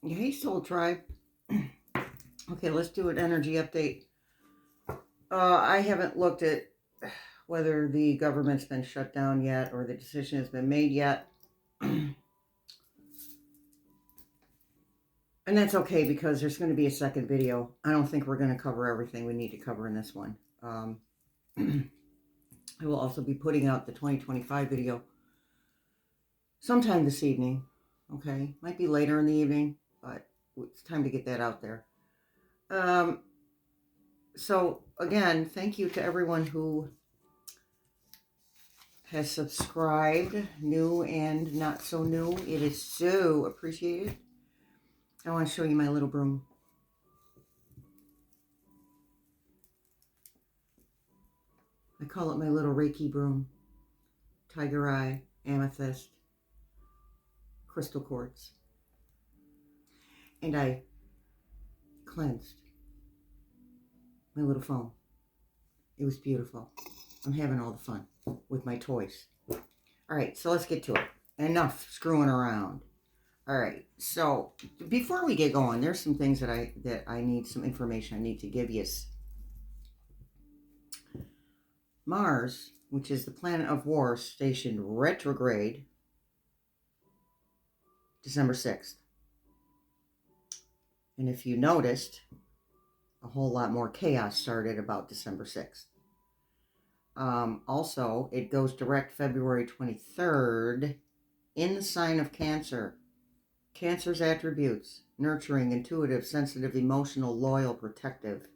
Hey, Soul Tribe. Okay, let's do an energy update. I haven't looked at whether the government's been shut down yet or the decision has been made yet. And that's okay because there's going to be a second video. I don't think we're going to cover everything we need to cover in this one. I will also be putting out the 2025 video sometime this evening. Okay, might be later in the evening, but it's time to get that out there. So again, thank you to everyone who has subscribed, new and not so new. It is so appreciated. I want to show you my little broom. I call it my little Reiki broom. Tiger eye, amethyst, crystal quartz. And I cleansed my little foam. It was beautiful. I'm having all the fun with my toys. All right, so let's get to it. Enough screwing around. All right, so before we get going, there's some things that I need, some information I need to give you. Mars, which is the planet of war, stationed retrograde December 6th. And if you noticed, a whole lot more chaos started about December 6th. Also, it goes direct February 23rd in the sign of Cancer. Cancer's attributes: nurturing, intuitive, sensitive, emotional, loyal, protective.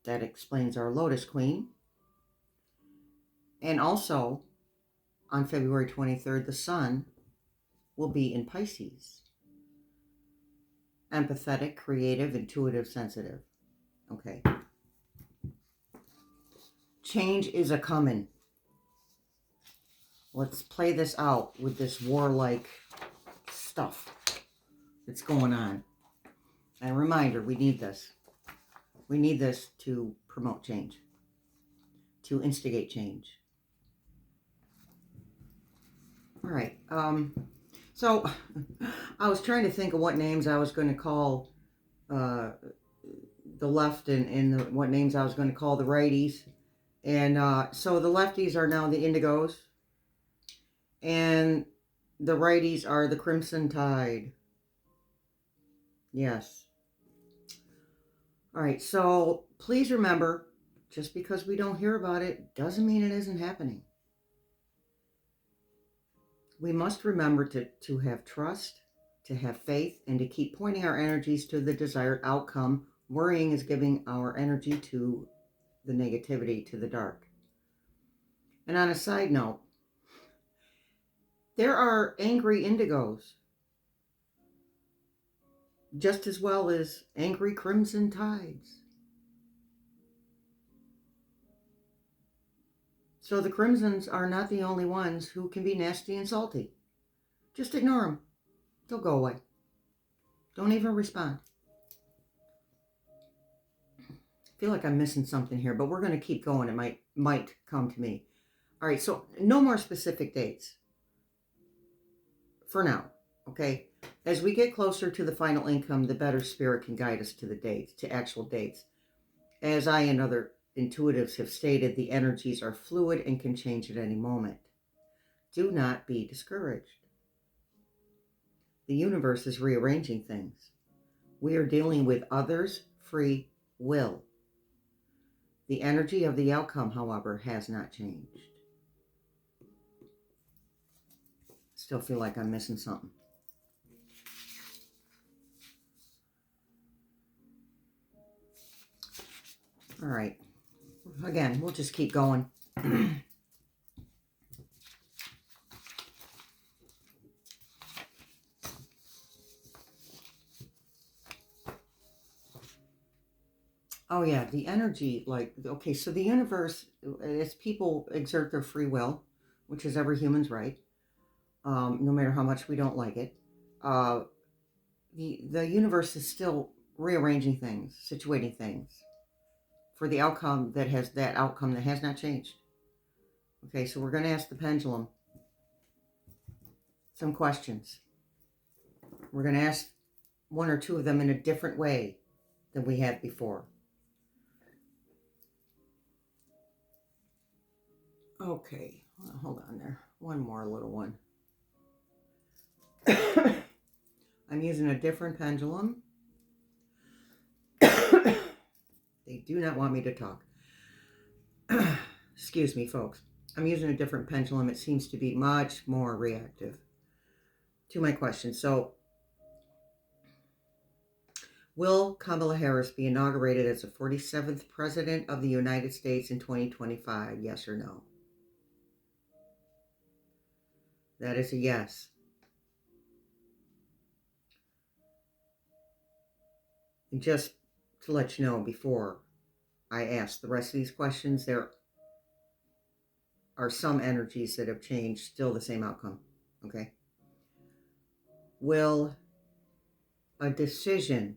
That explains our Lotus Queen. And also, on February 23rd, the Sun will be in Pisces. Empathetic, creative, intuitive, sensitive. Okay. Change is a-coming. Let's play this out with this warlike stuff that's going on. And a reminder, we need this. We need this to promote change, to instigate change. All right. So I was trying to think of what names I was going to call the left and what names I was going to call the righties. And so the lefties are now the Indigos. And the righties are the Crimson Tide. Yes. All right, so please remember, just because we don't hear about it doesn't mean it isn't happening. We must remember to have trust, to have faith, and to keep pointing our energies to the desired outcome. Worrying is giving our energy to the negativity, to the dark. And on a side note, there are angry Indigos just as well as angry Crimson Tides. So the Crimsons are not the only ones who can be nasty and salty. Just ignore them. They'll go away. Don't even respond. I feel like I'm missing something here, but we're going to keep going. It might come to me. All right, so no more specific dates for now, okay? As we get closer to the final income, the better spirit can guide us to the dates, to actual dates. As I and other intuitives have stated, the energies are fluid and can change at any moment. Do not be discouraged. The universe is rearranging things. We are dealing with others' free will. The energy of the outcome, however, has not changed. Still feel like I'm missing something. All right. Again, we'll just keep going. Oh yeah, the energy, like, okay, so the universe, as people exert their free will, which is every human's right, no matter how much we don't like it, the universe is still rearranging things, situating things for the outcome that has not changed. Okay, so we're going to ask the pendulum some questions. We're going to ask one or two of them in a different way than we have before. Okay, well, hold on there. One more little one. I'm using a different pendulum. They do not want me to talk. Excuse me, folks. I'm using a different pendulum. It seems to be much more reactive to my question. So, will Kamala Harris be inaugurated as the 47th President of the United States in 2025? Yes or no? That is a yes. And just to let you know, before I ask the rest of these questions, there are some energies that have changed, still the same outcome. Okay? Will a decision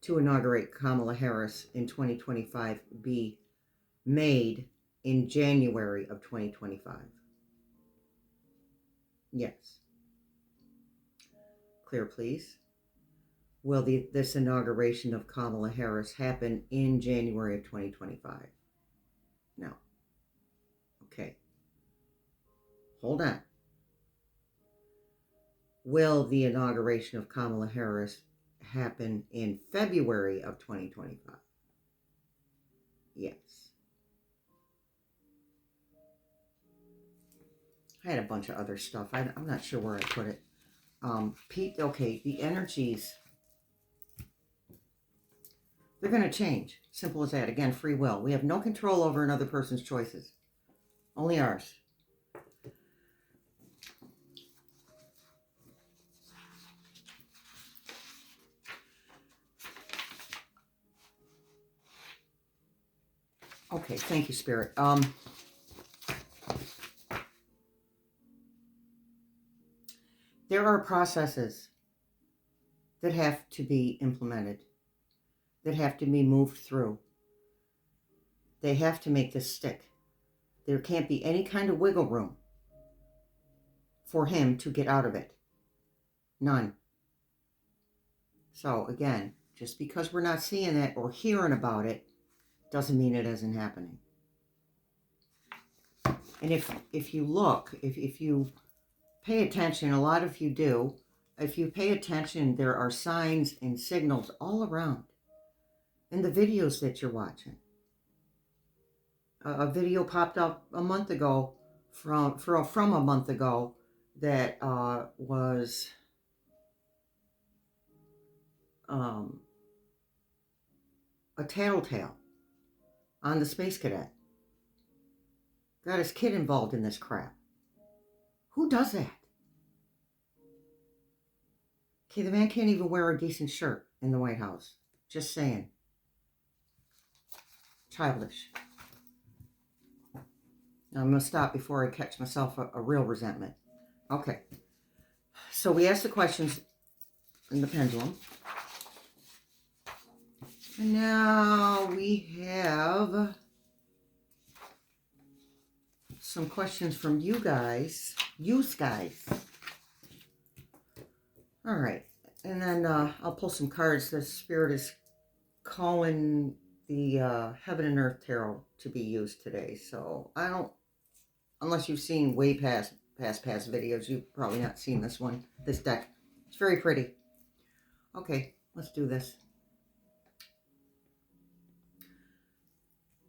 to inaugurate Kamala Harris in 2025 be made in January of 2025? Yes. Clear, please. Will this inauguration of Kamala Harris happen in January of 2025? No. Okay. Hold on. Will the inauguration of Kamala Harris happen in February of 2025? Yes. I had a bunch of other stuff. I'm not sure where I put it. Pete, okay, the energies, they're going to change. Simple as that. Again, free will. We have no control over another person's choices. Only ours. Okay, thank you, Spirit. There are processes that have to be implemented, that have to be moved through. They have to make this stick. There can't be any kind of wiggle room for him to get out of it. None. So again, just because we're not seeing it or hearing about it doesn't mean it isn't happening. And if you look, if you pay attention, a lot of you do, if you pay attention, there are signs and signals all around in the videos that you're watching. A video popped up a month ago from a month ago that was a tattletale on the Space Cadet. Got his kid involved in this crap. Who does that? Okay, the man can't even wear a decent shirt in the White House. Just saying. Childish. Now I'm going to stop before I catch myself a real resentment. Okay. So we asked the questions in the pendulum. And now we have some questions from you guys. All right. And then I'll pull some cards. The Spirit is calling the Heaven and Earth Tarot to be used today. So I don't, unless you've seen way past videos, you've probably not seen this one, this deck. It's very pretty. Okay, let's do this.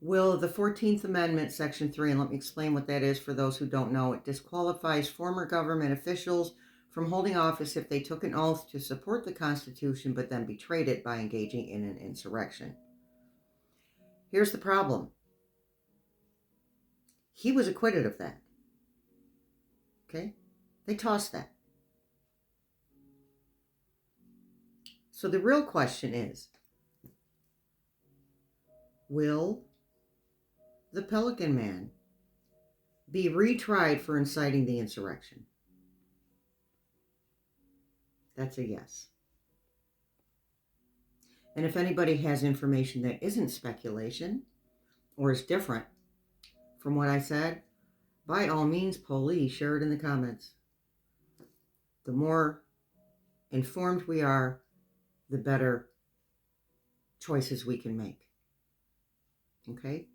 Will the 14th Amendment, Section 3, and let me explain what that is for those who don't know. It disqualifies former government officials from holding office if they took an oath to support the Constitution but then betrayed it by engaging in an insurrection. Here's the problem. He was acquitted of that. Okay? They tossed that. So the real question is, will the Pelican Man be retried for inciting the insurrection? That's a yes. And if anybody has information that isn't speculation or is different from what I said, by all means, please share it in the comments. The more informed we are, the better choices we can make. Okay?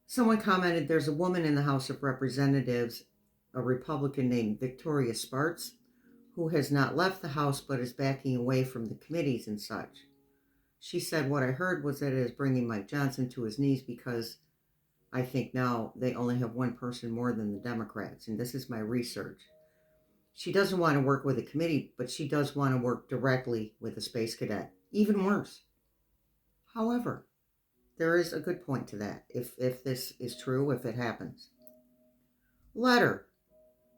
Someone commented, there's a woman in the House of Representatives, a Republican named Victoria Spartz, who has not left the House but is backing away from the committees and such. She said, what I heard was that it is bringing Mike Johnson to his knees because I think now they only have one person more than the Democrats, and this is my research. She doesn't want to work with a committee, but she does want to work directly with a space cadet. Even worse. However, there is a good point to that, if this is true, if it happens. Let her.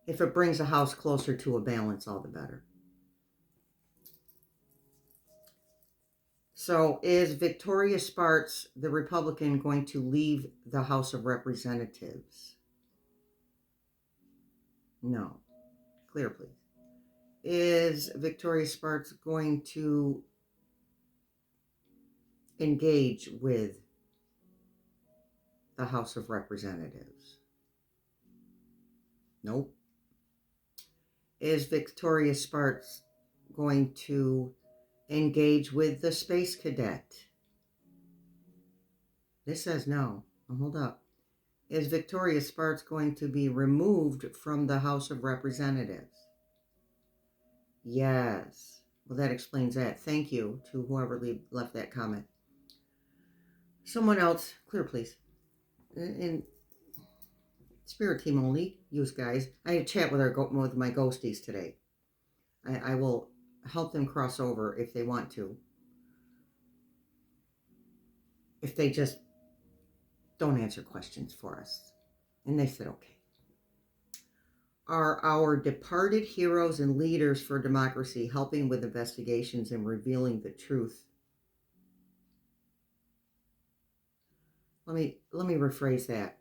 If it brings a house closer to a balance, all the better. So is Victoria Spartz, the Republican, going to leave the House of Representatives? No. Clear, please. Is Victoria Spartz going to engage with the House of Representatives? Nope. Is Victoria Spartz going to engage with the space cadet? This says no. Hold up. Is Victoria Spartz going to be removed from the House of Representatives? Yes. Well, that explains that. Thank you to whoever left that comment. Someone else, clear please. In spirit team only, use guys. I had a chat with my ghosties today. I will help them cross over if they want to. If they just don't answer questions for us. And they said, okay. Are our departed heroes and leaders for democracy helping with investigations and revealing the truth? Let me rephrase that.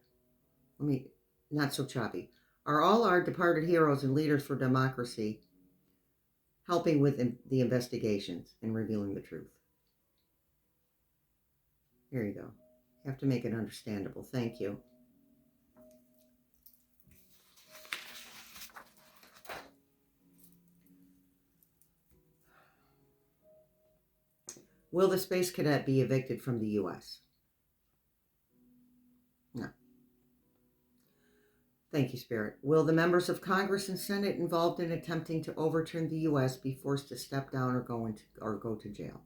Not so choppy. Are all our departed heroes and leaders for democracy helping with the investigations and revealing the truth? Here you go. You have to make it understandable. Thank you. Will the space cadet be evicted from the U.S.? No. Thank you, Spirit. Will the members of Congress and Senate involved in attempting to overturn the U.S. be forced to step down or go to jail?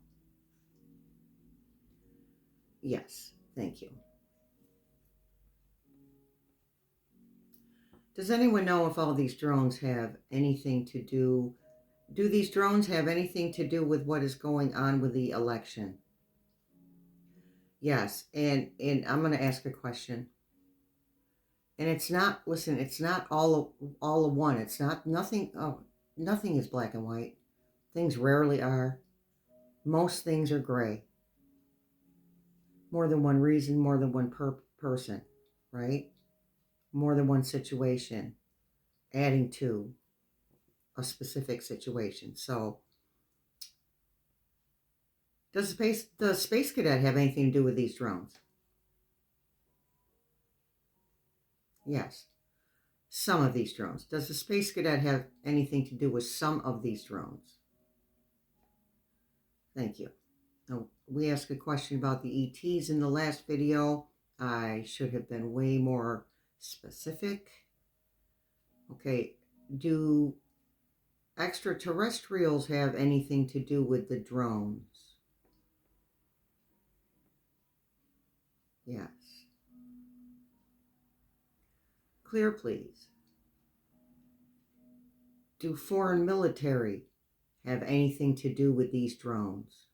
Yes. Thank you. Does anyone know if all these drones have anything to do? Do these drones have anything to do with what is going on with the election? Yes. And I'm going to ask a question. And it's not, listen, it's not all of one. It's not, nothing is black and white. Things rarely are. Most things are gray. More than one reason, more than one person, right? More than one situation adding to a specific situation. So, does the space cadet have anything to do with these drones? Yes. Some of these drones. Does the space cadet have anything to do with some of these drones? Thank you. Now, we asked a question about the ETs in the last video. I should have been way more specific. Okay, do extraterrestrials have anything to do with the drones? Yes. Clear, please. Do foreign military have anything to do with these drones?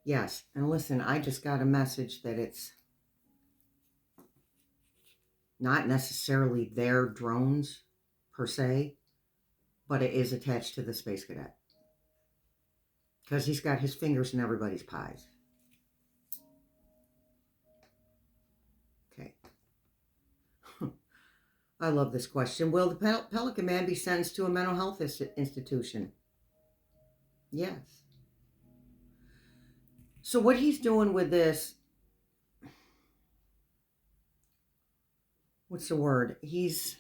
Yes. And listen, I just got a message that it's not necessarily their drones per se, but it is attached to the space cadet. Because he's got his fingers in everybody's pies. Okay. I love this question. Will the Pelican Man be sentenced to a mental health institution? Yes. So what he's doing with this, what's the word? He's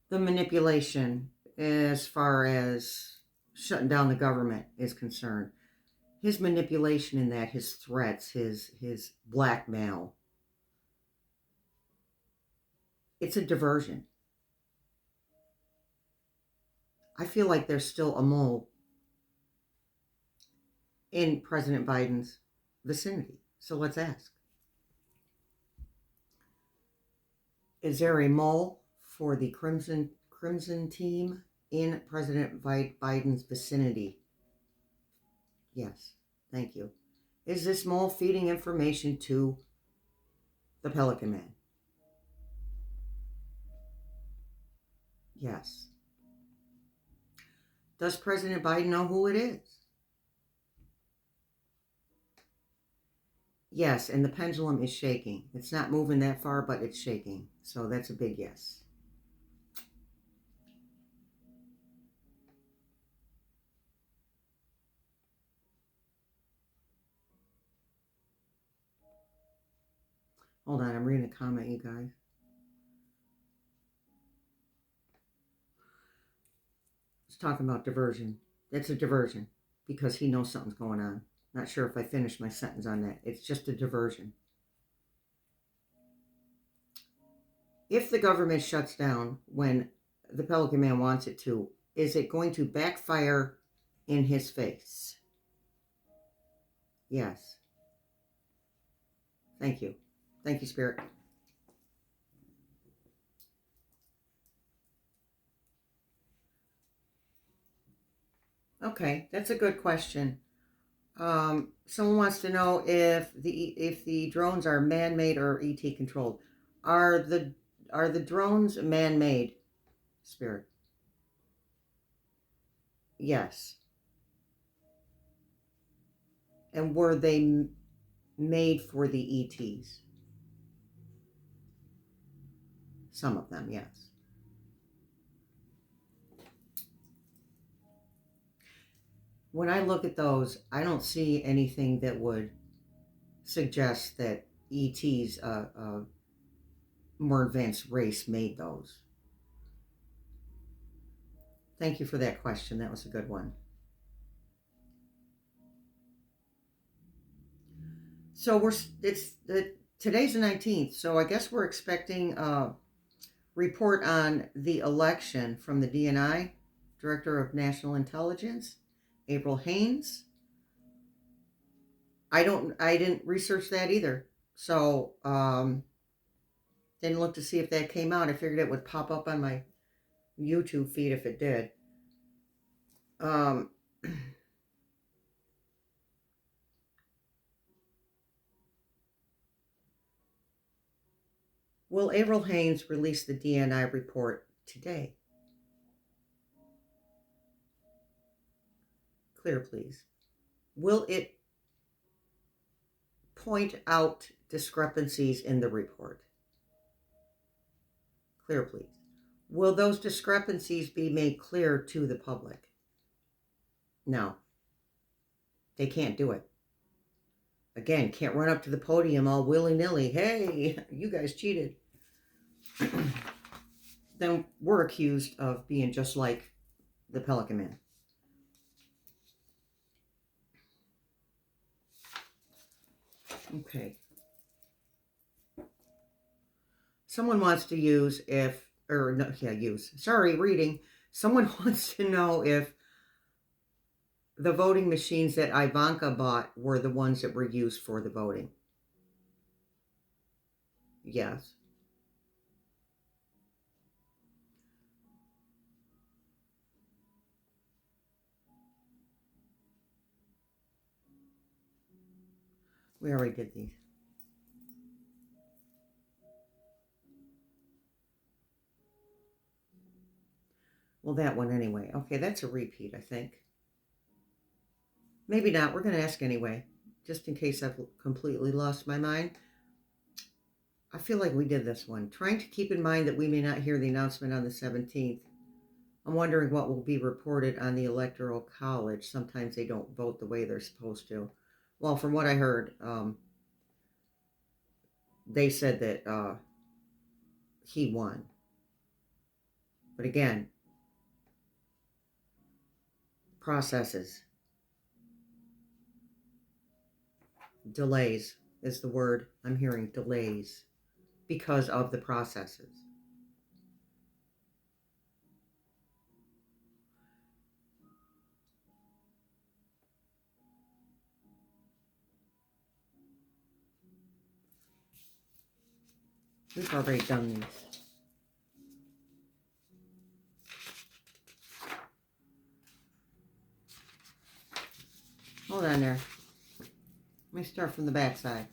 the manipulation as far as shutting down the government is concerned. His manipulation in that, his threats, his blackmail, it's a diversion. I feel like there's still a mole in President Biden's vicinity. So let's ask. Is there a mole for the Crimson team in President Biden's vicinity? Yes. Thank you. Is this mole feeding information to the Pelican Man? Yes. Does President Biden know who it is? Yes, and the pendulum is shaking. It's not moving that far, but it's shaking. So that's a big yes. Hold on, I'm reading a comment, you guys. It's talking about diversion. That's a diversion because he knows something's going on. Not sure if I finished my sentence on that. It's just a diversion. If the government shuts down when the Pelican Man wants it to, is it going to backfire in his face? Yes. Thank you. Thank you, Spirit. Okay, that's a good question. Someone wants to know if the drones are man-made or ET controlled. Are the drones man-made, Spirit? Yes. And were they made for the ETs? Some of them, yes. When I look at those, I don't see anything that would suggest that ETs, more advanced race, made those. Thank you for that question. That was a good one. So today's the 19th, so I guess we're expecting a report on the election from the DNI, Director of National Intelligence, April Haynes. I didn't research that either. So didn't look to see if that came out. I figured it would pop up on my YouTube feed if it did. Will April Haynes release the DNI report today? Clear, please. Will it point out discrepancies in the report? Clear, please. Will those discrepancies be made clear to the public? No. They can't do it. Again, can't run up to the podium all willy-nilly. Hey, you guys cheated. Then we're accused of being just like the Pelican Man. Okay. Someone wants to reading. Someone wants to know if the voting machines that Ivanka bought were the ones that were used for the voting. Yes. We already did these. Well, that one anyway. Okay, that's a repeat, I think. Maybe not. We're going to ask anyway, just in case I've completely lost my mind. I feel like we did this one. Trying to keep in mind that we may not hear the announcement on the 17th. I'm wondering what will be reported on the Electoral College. Sometimes they don't vote the way they're supposed to. Well, from what I heard, they said that he won. But again, processes. Delays is the word I'm hearing. Delays because of the processes. We've already done these. Hold on there. Let me start from the back side.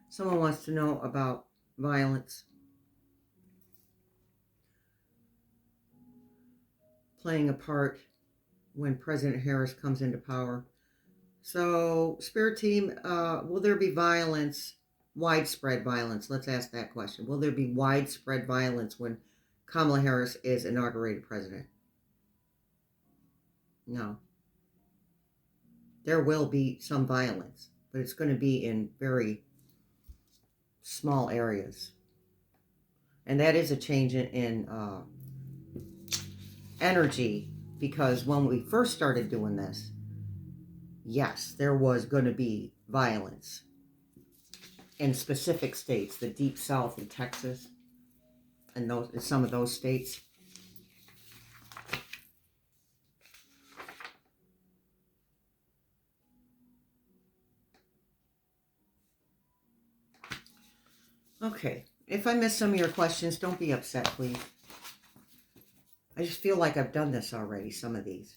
Someone wants to know about violence playing a part when President Harris comes into power. So, Spirit Team, will there be violence, widespread violence? Let's ask that question. Will there be widespread violence when Kamala Harris is inaugurated president? No. There will be some violence, but it's going to be in very small areas. And that is a change in energy, because when we first started doing this, yes, there was going to be violence in specific states, the Deep South in Texas, and those, in some of those states. Okay, if I miss some of your questions, don't be upset, please. I just feel like I've done this already, some of these.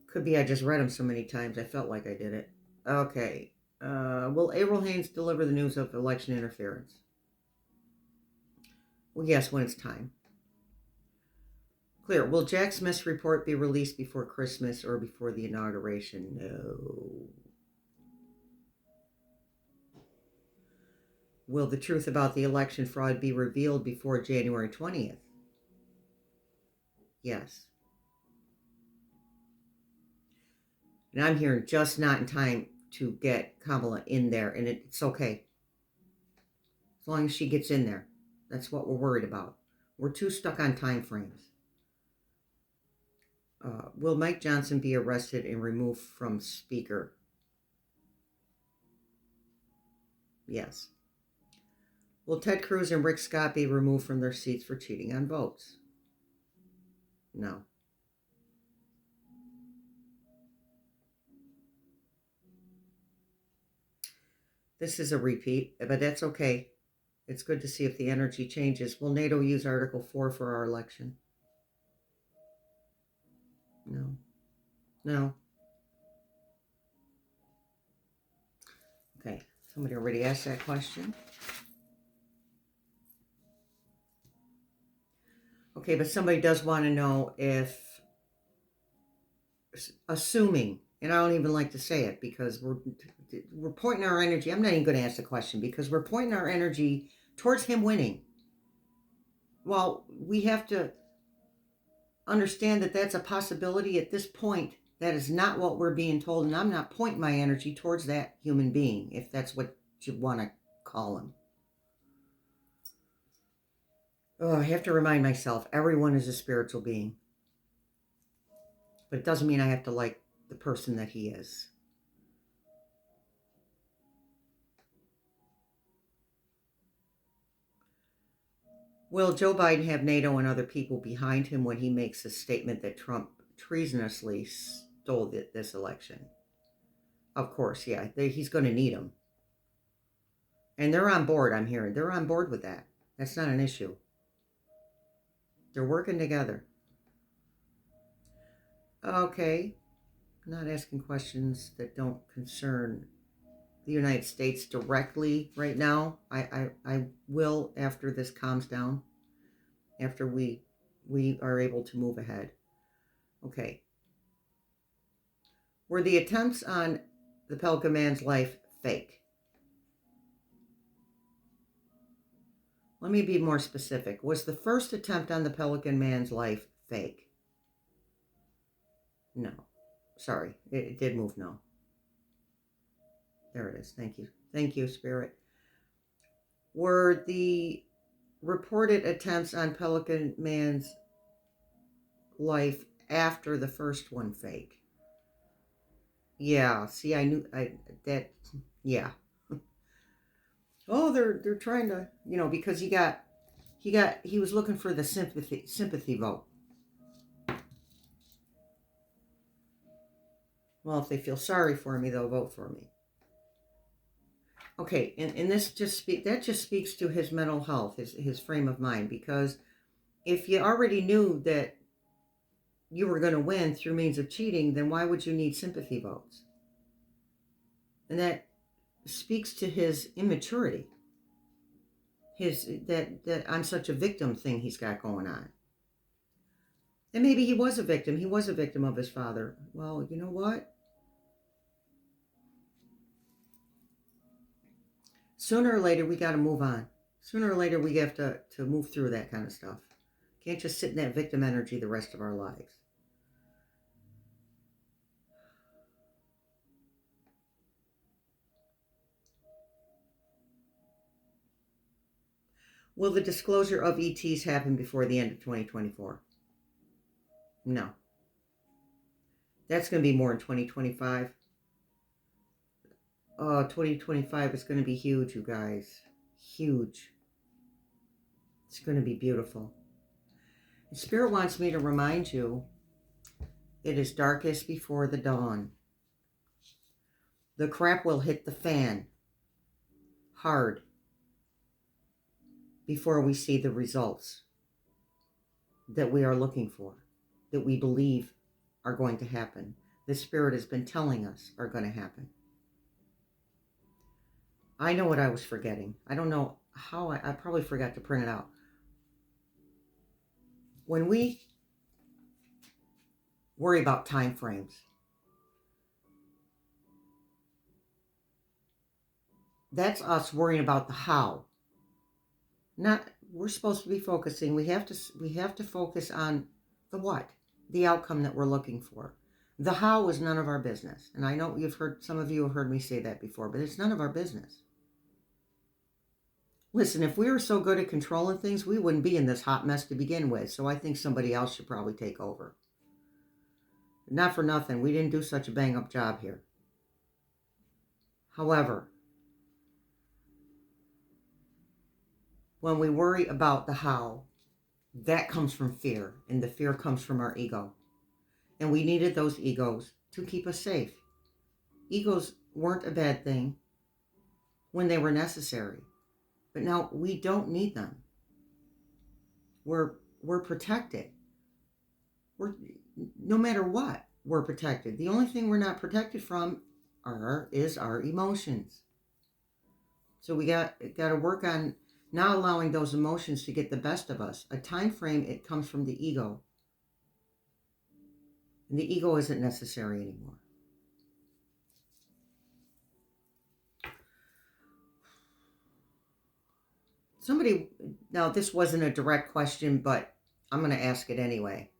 Could be I just read them so many times, I felt like I did it. Okay, will Avril Haines deliver the news of election interference? Well, yes, when it's time. Clear. Will Jack Smith's report be released before Christmas or before the inauguration? No. Will the truth about the election fraud be revealed before January 20th? Yes. And I'm hearing just not in time to get Kamala in there, and it's okay. As long as she gets in there. That's what we're worried about. We're too stuck on time frames. Will Mike Johnson be arrested and removed from Speaker? Yes. Will Ted Cruz and Rick Scott be removed from their seats for cheating on votes? No. This is a repeat, but that's okay. It's good to see if the energy changes. Will NATO use Article 4 for our election? No. No. Okay, somebody already asked that question. Okay, but somebody does want to know if, assuming, and I don't even like to say it because we're pointing our energy. I'm not even going to ask the question because we're pointing our energy towards him winning. Well, we have to understand that that's a possibility at this point. That is not what we're being told, and I'm not pointing my energy towards that human being, if that's what you want to call him. Oh, I have to remind myself, everyone is a spiritual being. But it doesn't mean I have to like the person that he is. Will Joe Biden have NATO and other people behind him when he makes a statement that Trump treasonously stole this election? Of course, yeah. He's going to need them. And they're on board, I'm hearing. They're on board with that. That's not an issue. They're working together. Okay. I'm not asking questions that don't concern the United States directly right now. I will after this calms down, after we we are able to move ahead. Okay. Were the attempts on the Pelican Man's life fake? Let me be more specific. Was the first attempt on the Pelican Man's life fake? No. Sorry, it did move no. There it is. Thank you. Thank you, Spirit. Were the reported attempts on Pelican Man's life after the first one fake? Yeah, see, yeah. Oh, they're trying to, because he was looking for the sympathy vote. Well, if they feel sorry for me, they'll vote for me. Okay, and this just speaks to his mental health, his frame of mind, because if you already knew that you were going to win through means of cheating, then why would you need sympathy votes? And that speaks to his immaturity, that I'm such a victim thing he's got going on. And maybe he was a victim. He was a victim of his father. Well, you know what? Sooner or later, we got to move on. Sooner or later, we have to move through that kind of stuff. Can't just sit in that victim energy the rest of our lives. Will the disclosure of ETs happen before the end of 2024? No. That's going to be more in 2025. 2025 is going to be huge, you guys. Huge. It's going to be beautiful. And Spirit wants me to remind you, it is darkest before the dawn. The crap will hit the fan hard before we see the results that we are looking for, that we believe are going to happen. The Spirit has been telling us are going to happen. I know what I was forgetting. I don't know how. I probably forgot to print it out. When we worry about time frames, that's us worrying about the how. We're supposed to be focusing. We have to focus on the what, the outcome that we're looking for. The how is none of our business. And I know some of you have heard me say that before, but it's none of our business. Listen, if we were so good at controlling things, we wouldn't be in this hot mess to begin with. So I think somebody else should probably take over. Not for nothing. We didn't do such a bang-up job here. However, when we worry about the how, that comes from fear, and the fear comes from our ego. And we needed those egos to keep us safe. Egos weren't a bad thing when they were necessary, but now we don't need them. We're protected. No matter what, we're protected. The only thing we're not protected from is our emotions. So we got to work on not allowing those emotions to get the best of us. A time frame, it comes from the ego. And the ego isn't necessary anymore. Now this wasn't a direct question, but I'm going to ask it anyway.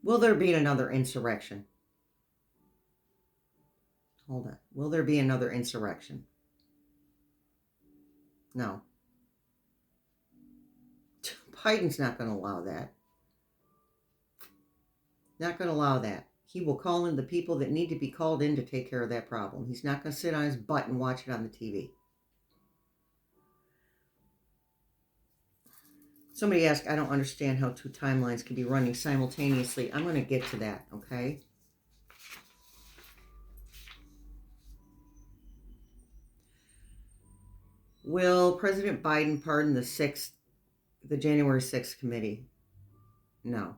Will there be another insurrection? Hold on. Will there be another insurrection? No. Biden's not going to allow that. Not going to allow that. He will call in the people that need to be called in to take care of that problem. He's not going to sit on his butt and watch it on the TV. Somebody asked, I don't understand how two timelines can be running simultaneously. I'm going to get to that, okay? Will President Biden pardon the January 6th committee? No.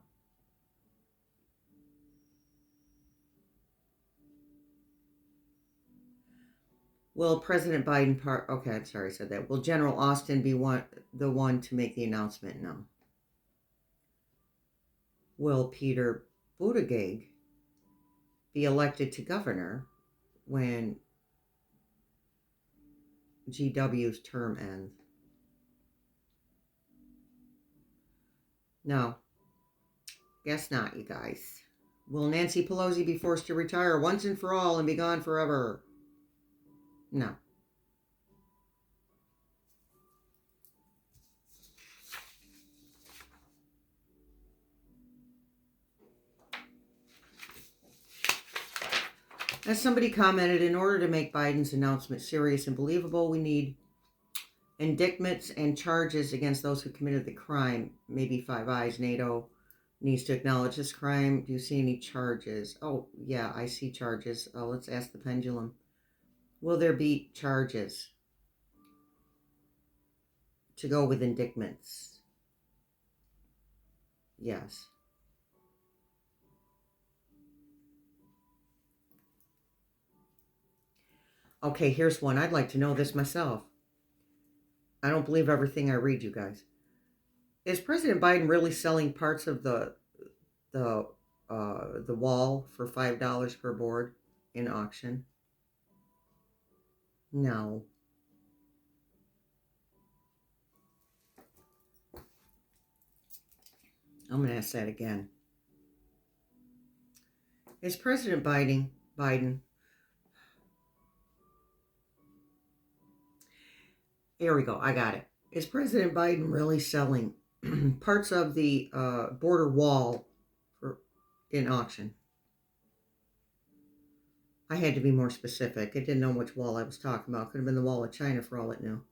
Will President Biden okay, I'm sorry I said that. Will General Austin be the one to make the announcement? No. will Peter Buttigieg be elected to governor when GW's term ends? No, guess not, you guys. Will Nancy Pelosi be forced to retire once and for all and be gone forever? No. As somebody commented, in order to make Biden's announcement serious and believable, we need indictments and charges against those who committed the crime. Maybe Five Eyes. NATO needs to acknowledge this crime. Do you see any charges? Oh, yeah, I see charges. Let's ask the pendulum. Will there be charges to go with indictments? Yes. Okay, here's one. I'd like to know this myself. I don't believe everything I read, you guys. Is President Biden really selling parts of the wall for $5 per board in auction? No. I'm going to ask that again. Is President Biden, here we go, I got it. Is President Biden really selling parts of the border wall in auction? I had to be more specific. I didn't know which wall I was talking about. Could have been the wall of China for all it knew.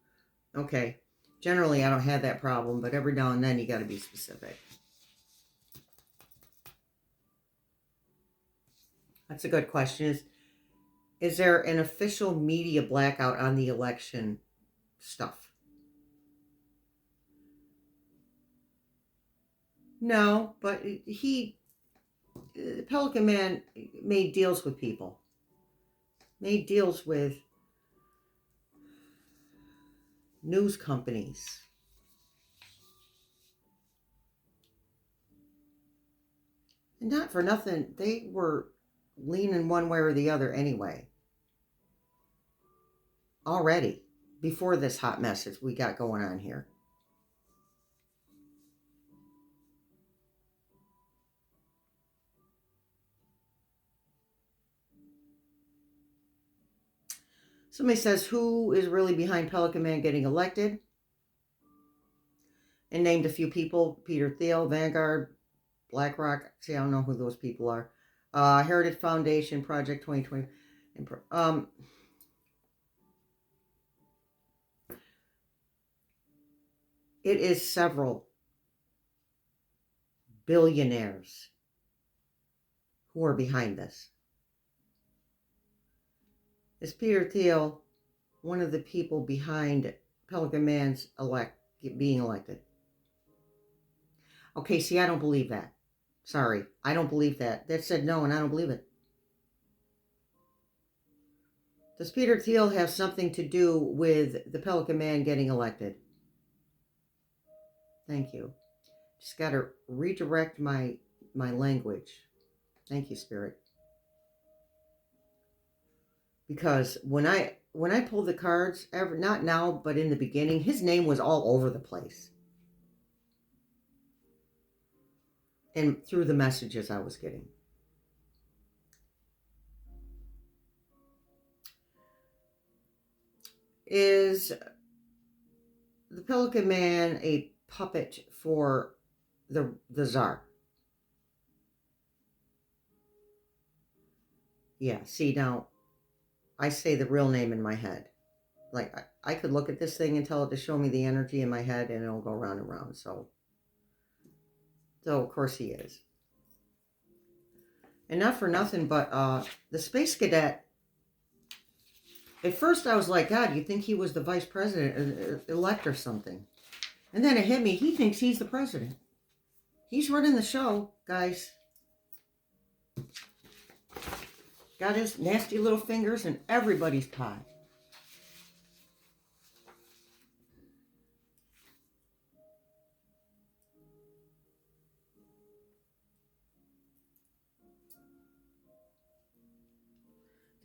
Okay. Generally, I don't have that problem, but every now and then you got to be specific. That's a good question. Is there an official media blackout on the election stuff? No, but Pelican Man made deals with people. Made deals with news companies. And not for nothing, they were leaning one way or the other anyway. Already, before this hot mess that we got going on here. Somebody says, who is really behind Pelican Man getting elected? And named a few people: Peter Thiel, Vanguard, BlackRock. See, I don't know who those people are. Heritage Foundation, Project 2020. It is several billionaires who are behind this. Is Peter Thiel one of the people behind Pelican Man's being elected? Okay, see, I don't believe that. Sorry, I don't believe that. That said no, and I don't believe it. Does Peter Thiel have something to do with the Pelican Man getting elected? Thank you. Just got to redirect my language. Thank you, Spirit. Because when I pulled the cards, not now, but in the beginning, his name was all over the place. And through the messages I was getting. Is the Pelican Man a puppet for the Tsar? Yeah, see, now, I say the real name in my head. Like, I could look at this thing and tell it to show me the energy in my head, and it'll go round and round. So of course he is. And not for nothing, but the Space Cadet, at first I was like, God, you think he was the vice president elect or something? And then it hit me, he thinks he's the president. He's running the show, guys. Got his nasty little fingers in everybody's pie.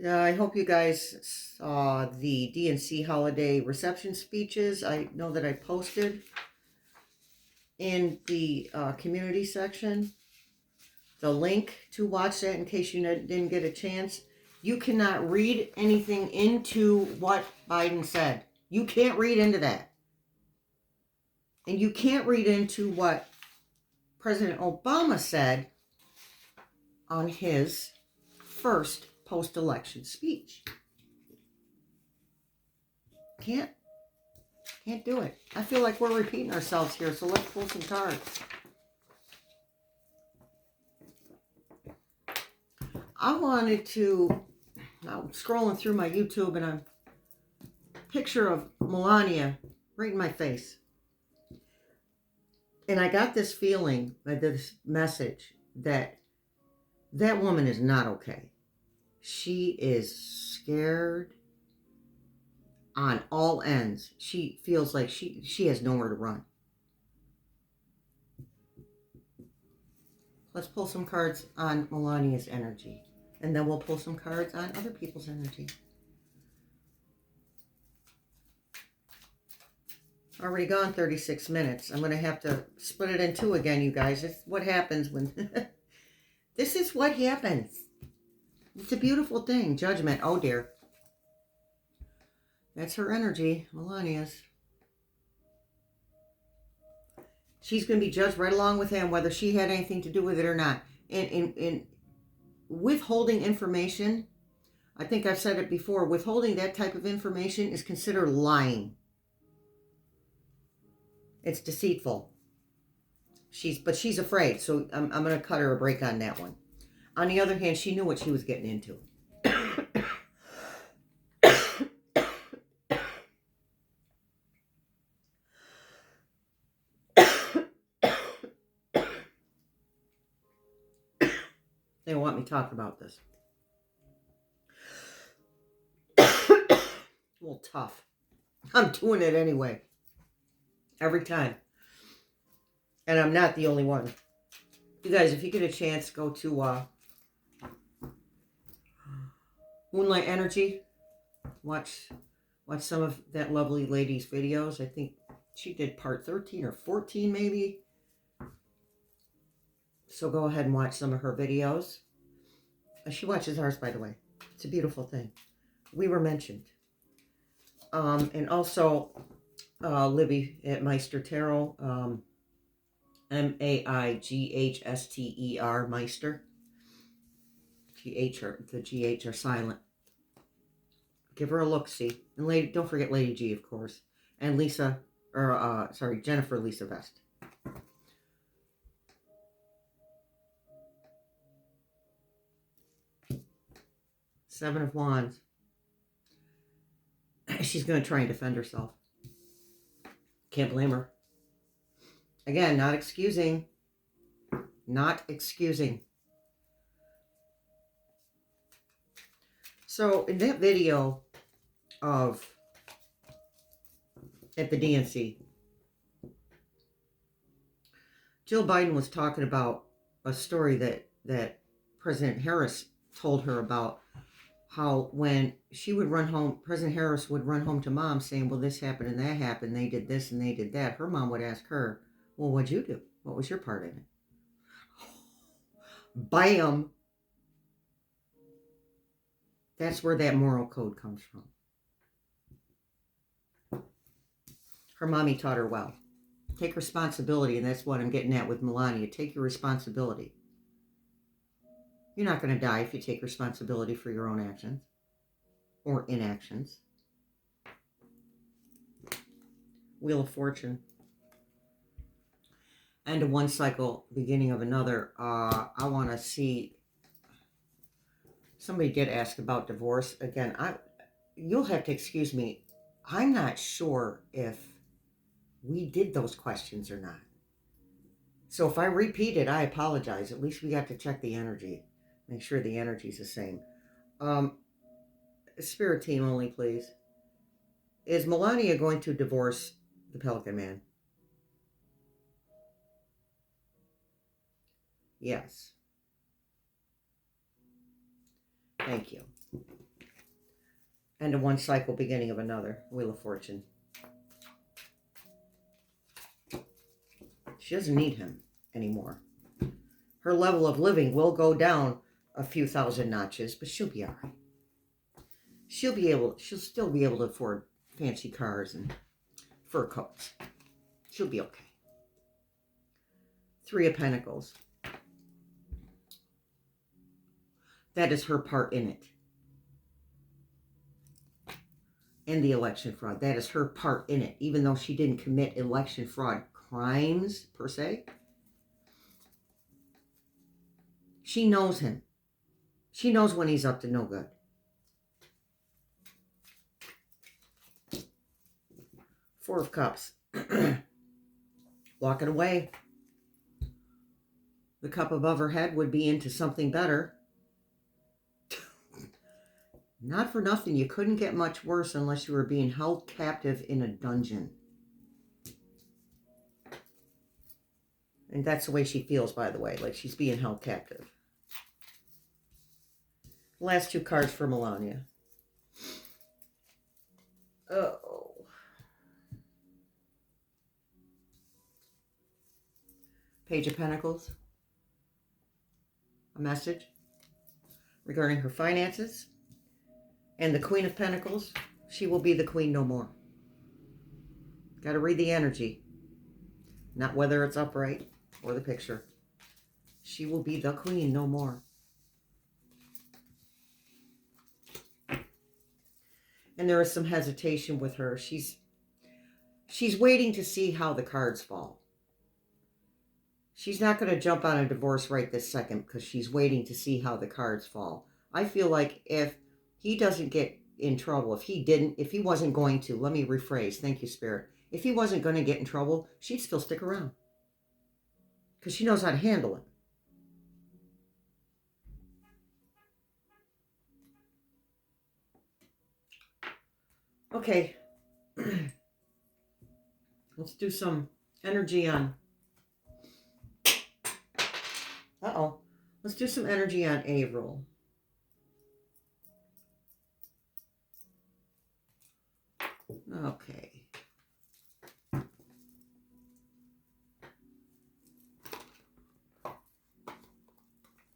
I hope you guys saw the DNC holiday reception speeches. I know that I posted in the community section the link to watch that in case you didn't get a chance. You cannot read anything into what Biden said. You can't read into that. And you can't read into what President Obama said on his first post-election speech. Can't do it. I feel like we're repeating ourselves here, so let's pull some cards. I'm scrolling through my YouTube and a picture of Melania right in my face. And I got this feeling, this message, that woman is not okay. She is scared on all ends. She feels like she has nowhere to run. Let's pull some cards on Melania's energy. And then we'll pull some cards on other people's energy. Already gone 36 minutes. I'm going to have to split it in two again, you guys. It's what happens when... This is what happens. It's a beautiful thing. Judgment. Oh, dear. That's her energy. Melania's. She's going to be judged right along with him, whether she had anything to do with it or not. In withholding information, I think I've said it before, withholding that type of information is considered lying. It's deceitful. But she's afraid, so I'm going to cut her a break on that one. On the other hand, she knew what she was getting into. They don't want me talking about this. A little tough. I'm doing it anyway. Every time. And I'm not the only one. You guys, if you get a chance, go to Moonlight Energy. Watch some of that lovely lady's videos. I think she did part 13 or 14 maybe. So go ahead and watch some of her videos. She watches ours, by the way. It's a beautiful thing. We were mentioned. And also Libby at Meister Tarot. Maighster, Meister. The GH are silent. Give her a look-see. And don't forget Lady G, of course. And Jennifer Lisa Vest. Seven of Wands. She's going to try and defend herself. Can't blame her. Again, not excusing. Not excusing. So, in that video at the DNC, Jill Biden was talking about a story that President Harris told her about, how when she would run home, President Harris would run home to mom saying, well, this happened and that happened, they did this and they did that. Her mom would ask her, well, what'd you do? What was your part in it? Bam! That's where that moral code comes from. Her mommy taught her well. Take responsibility, and that's what I'm getting at with Melania. Take your responsibility. You're not going to die if you take responsibility for your own actions or inactions. Wheel of Fortune. End of one cycle, beginning of another. I want to see. Somebody did ask about divorce. Again, you'll have to excuse me. I'm not sure if we did those questions or not. So if I repeat it, I apologize. At least we got to check the energy. Make sure the energy's the same. Spirit team only, please. Is Melania going to divorce the Pelican Man? Yes. Thank you. End of one cycle, beginning of another. Wheel of Fortune. She doesn't need him anymore. Her level of living will go down a few thousand notches, but she'll be all right. She'll still be able to afford fancy cars and fur coats. She'll be okay. Three of Pentacles. That is her part in it. And the election fraud. That is her part in it. Even though she didn't commit election fraud crimes, per se. She knows him. She knows when he's up to no good. Four of Cups. Walking away. The cup above her head would be into something better. Not for nothing, you couldn't get much worse unless you were being held captive in a dungeon. And that's the way she feels, by the way, like she's being held captive. Last two cards for Melania. Oh. Page of Pentacles. A message regarding her finances. And the Queen of Pentacles, she will be the queen no more. Got to read the energy. Not whether it's upright or the picture. She will be the queen no more. And there is some hesitation with her. She's waiting to see how the cards fall. She's not going to jump on a divorce right this second because she's waiting to see how the cards fall. I feel like if he doesn't get in trouble, if he wasn't going to, let me rephrase, thank you, Spirit. If he wasn't going to get in trouble, she'd still stick around. Because she knows how to handle it. Okay. Let's do some energy on... Let's do some energy on April. Okay.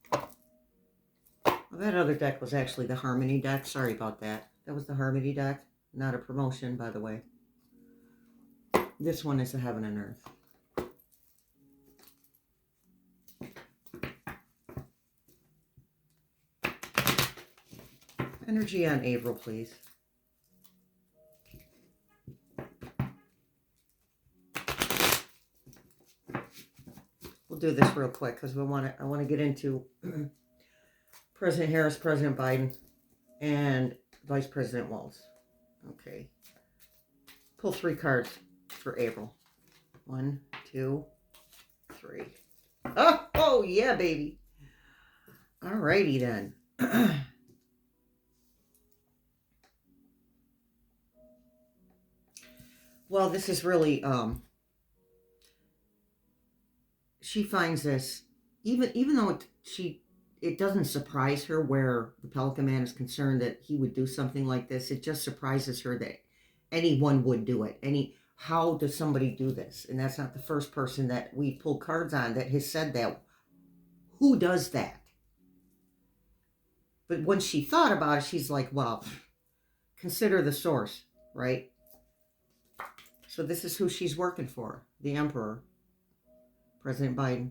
Well, that other deck was actually the Harmony deck. Sorry about that. That was the Harmony deck. Not a promotion, by the way. This one is the Heaven and Earth. Energy on April, please. We'll do this real quick because I want to get into President Harris, President Biden, and Vice President Walz. Okay. Pull three cards for April. 1, 2, 3. Oh yeah, baby. Alrighty then. Well, this is really, she finds this, even though it doesn't surprise her where the Pelican Man is concerned that he would do something like this. It just surprises her that anyone would do it. How does somebody do this? And that's not the first person that we pulled cards on that has said that. Who does that? But when she thought about it, she's like, well, consider the source, right? So this is who she's working for. The Emperor. President Biden.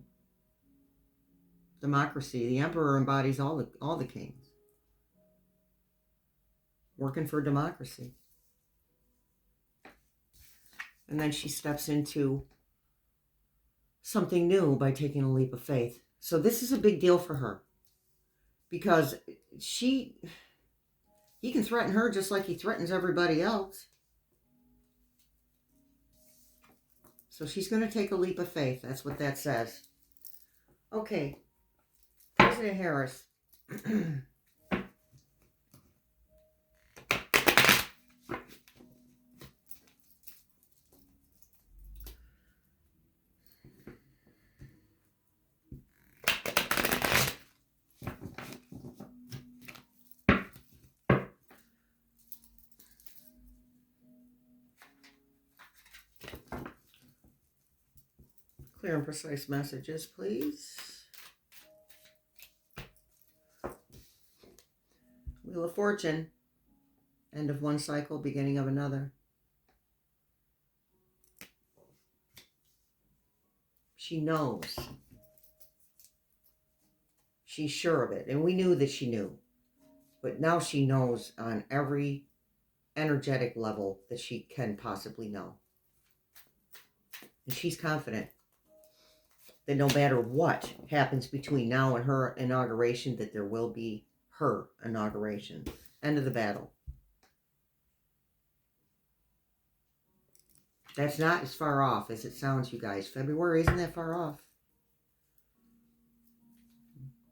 Democracy. The Emperor embodies all the kings. Working for democracy. And then she steps into something new by taking a leap of faith. So this is a big deal for her. Because he can threaten her just like he threatens everybody else. So she's going to take a leap of faith. That's what that says. Okay. President Harris. Clear and precise messages, please. Wheel of Fortune. End of one cycle, beginning of another. She knows. She's sure of it. And we knew that she knew. But now she knows on every energetic level that she can possibly know. And she's confident that no matter what happens between now and her inauguration, that there will be her inauguration. End of the battle. That's not as far off as it sounds, you guys. February isn't that far off.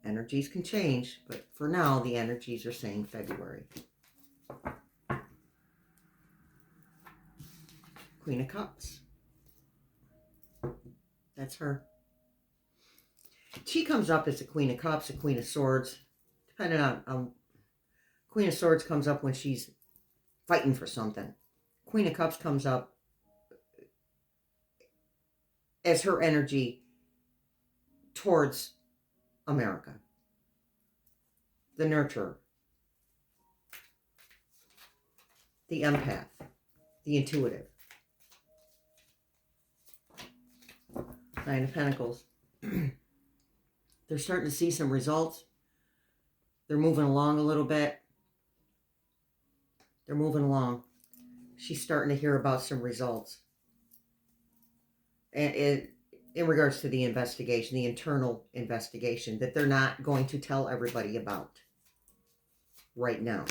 Energies can change, but for now, the energies are saying February. Queen of Cups. That's her. She comes up as the Queen of Cups, the Queen of Swords. Depending on Queen of Swords comes up when she's fighting for something. Queen of Cups comes up as her energy towards America. The nurturer. The empath. The intuitive. Nine of Pentacles. They're starting to see some results. They're moving along a little bit. They're moving along. She's starting to hear about some results. And in regards to the investigation, the internal investigation, that they're not going to tell everybody about right now.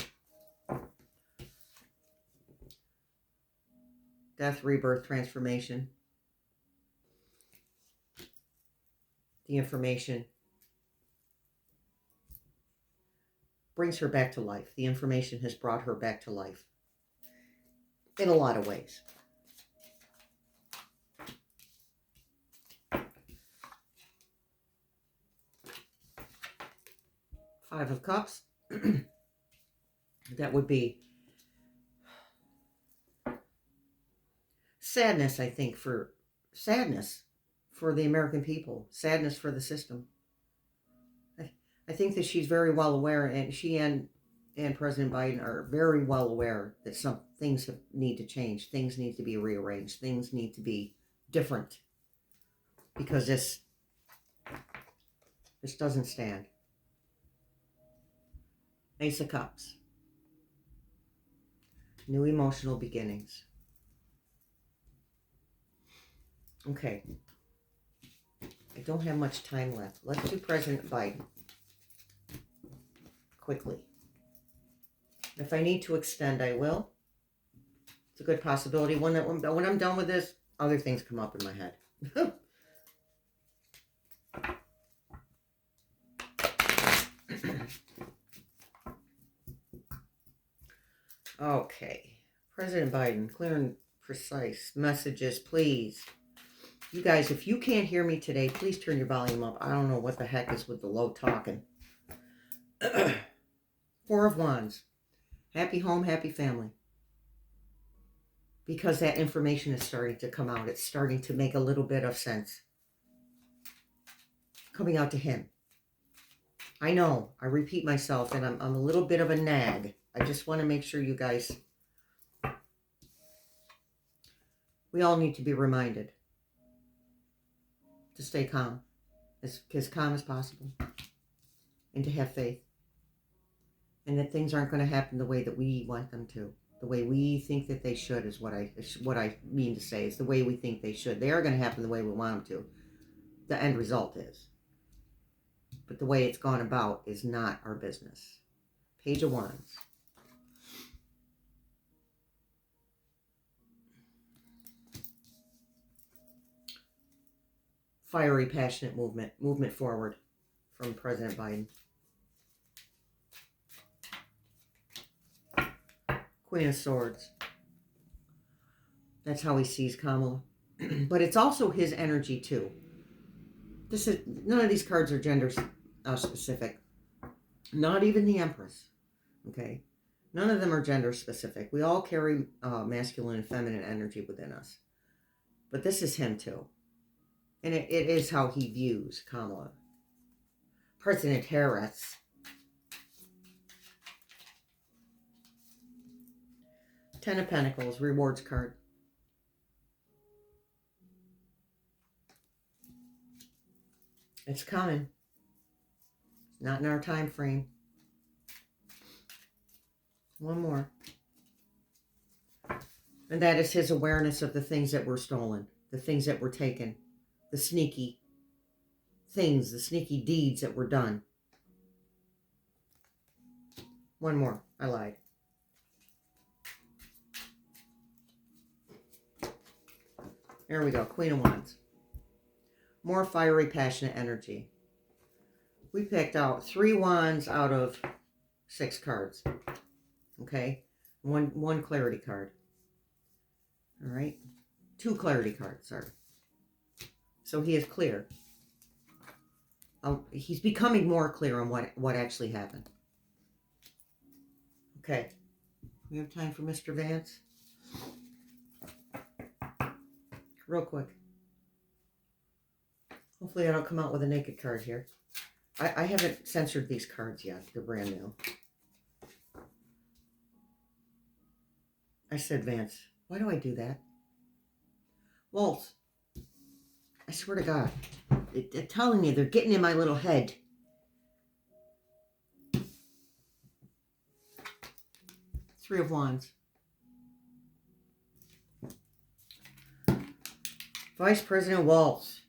Death, rebirth, transformation. The information brings her back to life. The information has brought her back to life in a lot of ways. Five of Cups. That would be sadness, I think, sadness for the American people. Sadness for the system. I think that she's very well aware, and she and President Biden are very well aware that some things need to change. Things need to be rearranged. Things need to be different. Because this doesn't stand. Ace of Cups. New emotional beginnings. Okay. I don't have much time left. Let's do President Biden. Quickly. If I need to extend, I will. It's a good possibility. When I'm done with this, other things come up in my head. Okay. President Biden, clear and precise messages, please. You guys, if you can't hear me today, please turn your volume up. I don't know what the heck is with the low talking. Four of Wands. Happy home, happy family. Because that information is starting to come out. It's starting to make a little bit of sense. Coming out to him. I know, I repeat myself, and I'm a little bit of a nag. I just want to make sure you guys... We all need to be reminded to stay calm. As calm as possible. And to have faith. And that things aren't going to happen the way that we want them to. The way we think that they should is what I mean to say. It's the way we think they should. They are going to happen the way we want them to. The end result is. But the way it's gone about is not our business. Page of Wands. Fiery, passionate movement. Movement forward from President Biden. Queen of Swords. That's how he sees Kamala. But it's also his energy too. None of these cards are gender specific. Not even the Empress. Okay? None of them are gender specific. We all carry masculine and feminine energy within us. But this is him too. And it is how he views Kamala. President Harris. Ten of Pentacles, rewards card. It's coming. Not in our time frame. One more. And that is his awareness of the things that were stolen, the things that were taken, the sneaky things, the sneaky deeds that were done. One more. I lied. There we go. Queen of Wands. More fiery, passionate energy. We picked out 3 wands out of 6 cards. Okay? One clarity card. All right? 2 clarity cards, sorry. So he is clear. He's becoming more clear on what actually happened. Okay. We have time for Mr. Vance? Real quick. Hopefully I don't come out with a naked card here. I haven't censored these cards yet. They're brand new. I said Vance. Why do I do that? Walt. I swear to God. They're telling me, they're getting in my little head. Three of Wands. Vice President Waltz.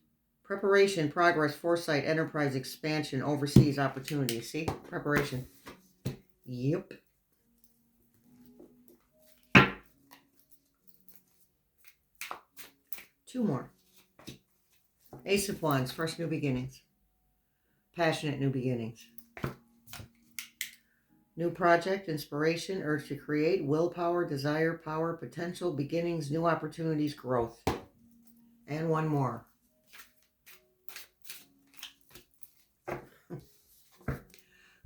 Preparation, progress, foresight, enterprise, expansion, overseas opportunities. See? Preparation. Yep. Two more. Ace of Wands, fresh new beginnings. Passionate new beginnings. New project, inspiration, urge to create, willpower, desire, power, potential, beginnings, new opportunities, growth. And one more.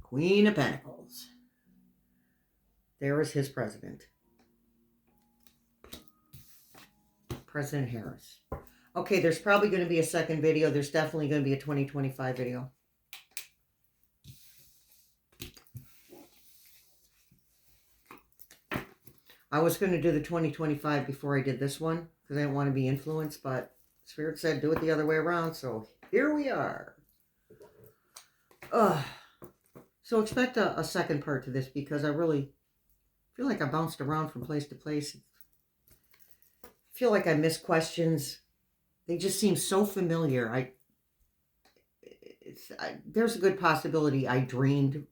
Queen of Pentacles. There is his president. President Harris. Okay, there's probably going to be a second video. There's definitely going to be a 2025 video. I was going to do the 2025 before I did this one because I didn't want to be influenced, but Spirit said do it the other way around, so here we are. So expect a second part to this because I really feel like I bounced around from place to place. I feel like I missed questions. They just seem so familiar. There's a good possibility I dreamed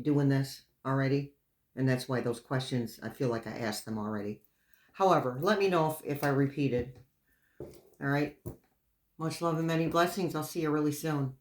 doing this already. And that's why those questions, I feel like I asked them already. However, let me know if I repeated. All right. Much love and many blessings. I'll see you really soon.